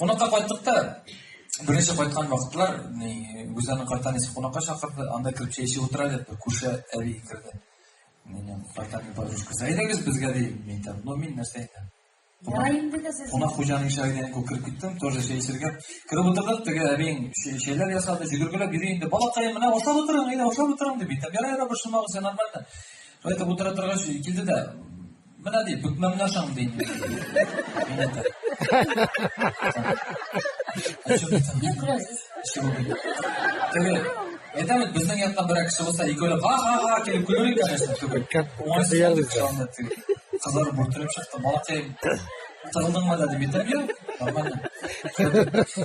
Қонаққа қайттық та, бірінші қайтқан вақытлар, Гүзанның қартанесі қонаққа шақырды, анда кіріп шай ішіп отыра деді, көрші әбей кірді. Қартаның подружкасы, айдаңыз бізге деймін, мен айтамын, но мен нәрсе айтамын. Қонақ қожаның шайдан кіріп кеттім, тоже шай ішерге. Кіріп отырдық, теге әбейің шайлар жасады, жүгіргілеп үйрейінде, балақайым, мына осап отырам, осап отырам деп айтам. Яра, бір шымағы сен нормально. Айтып отыра тұрғаш келді де, мына дейді, бүкмәмін ашам дейін. Мен айтам. Не күлесіз? Теге, айтамын, біздің яқтан бір кіші болса, екеулеп, ха-ха-ха келіп күлерек, конечно, қызлары бұртырып шықты, балақайым, тығылдың ма деді, мен айтам, нормально.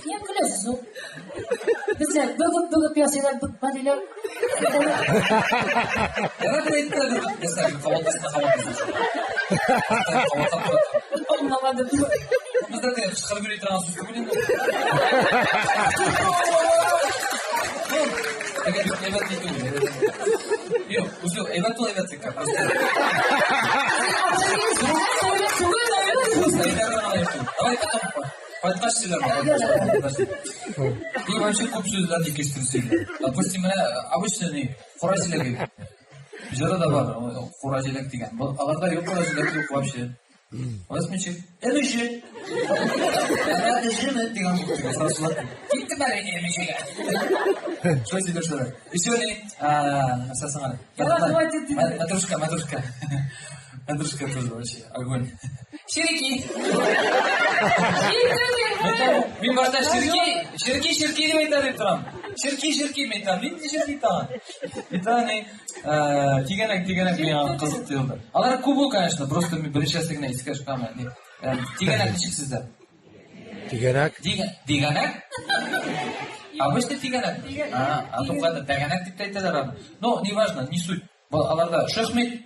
Не күлесіз ол? Бізде бүгіп ясайлар бүкпа дейлер. Ярады айтты, ясайлар, қабылдасында. Біздер де шықыр көрей тұрған сөзді көрейін. Эвет не думаю. Yok, uzun, evet o evet tekrar. Давай потом подкастчилар. И вообще көп сөздерді кестірсейді. Допустим, обычно қора-желек. Жырада бар, қора-желек деген. Аларда yok қора-желек yok вообще. Возьмите. Это же. Это же деген сразу. Кетті бәрі емешеге. Что тебе что? Еще не. Сасана. Матрушка. Матрушка тоже вообще огонь. Ширики. Мен барда ширки деп айтар ем тұрам. Ширки мен айтам. Мен де ширки таған. Айтаны тигенек деген қызық дейді. Алар кубу, конечно, просто мен бірінші әстігіне искаш қама. Тигенек нешексіздер? Тигенек? Обычно тигенек. А то қайда тигенек деп айтадыр. Но не важно, не суть. Аларда шөхмет.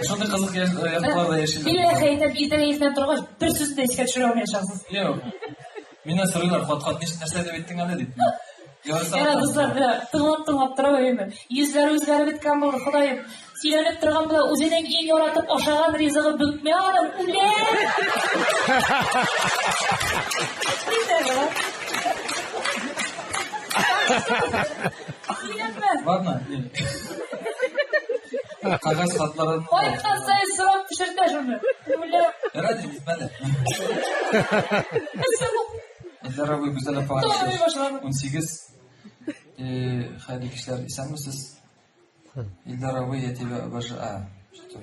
Сондай қызық ерталарда ешілді. Билеқі етіп, итігейтінен тұрғаш, бір сөзді еске түшіре алмай шығасыз. Yok. Мені сұрғылар қуат-қуат нәрсе деп еттің әлі дейді. Яра қызлар, тыңлап тұра өйімі. Езлері өзгәрі біткен болды, құдайым. Сүйленіп тұрған бұла, өзенен ең оратып, ошаған ризығы бүгітме алым. Ладно. Қағаз қатларын... Қайтқан сайын сұрап пішірді жүмі. Ради, бітмәді. Елдерабы güzel апаға 18. Хайли кішілер, исән мүсіз? Елдерабы, я тебя обожаю. Что?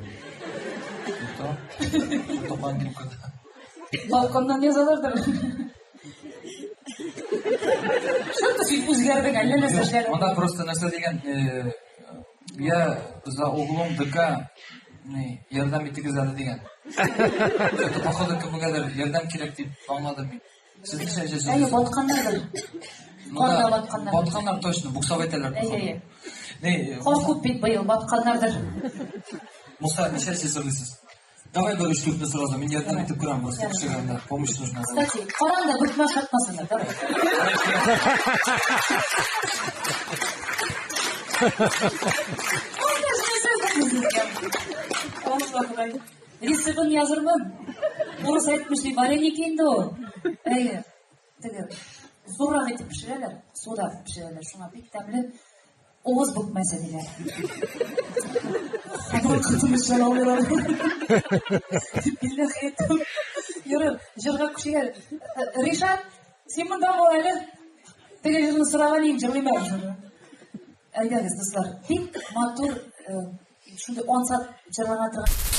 Тоқан келіп көді. Балконнан езалырдыр. Что-то сөйтіп өзгердің, әлі сөздері. Онда просто нәрсе деген, я за углом ДК ярдам етігізады деген. Походу кімгедір ярдам керек деп алмады мен. Сіздің шәйшесі? Әйе, батқандарdır. Қорда батқандар. Батқандар точно, буксовайтерлер. Әйе. Қор көп бет байыл, батқандарdır. Мұса, не шәйшесі ұрлысыз? Давай бір үштүртіні сразу, мен ярдам етіп көрем, просто кішігірінде, помощь нужна. Кстати, Қоранда бұтма шатмасыңдар, давай. Рисығын язырмын. Орыс айтмышли варенье енді о. Әйе, зоррақ етіп пішірелер, сода пішірелер. Шуңа бек тәмлі оғыз бұк мәселелер. Қадыр қытымыз жалаулар. Білді қиеттім. Юры, жырға күшігер. Ришат, сен мұнда бол әлі? Теге жырны сұраған ең жырлаймар жыры. Әйдәңіз, достар, бек матур, шундай 10 саат жырлана тұрған.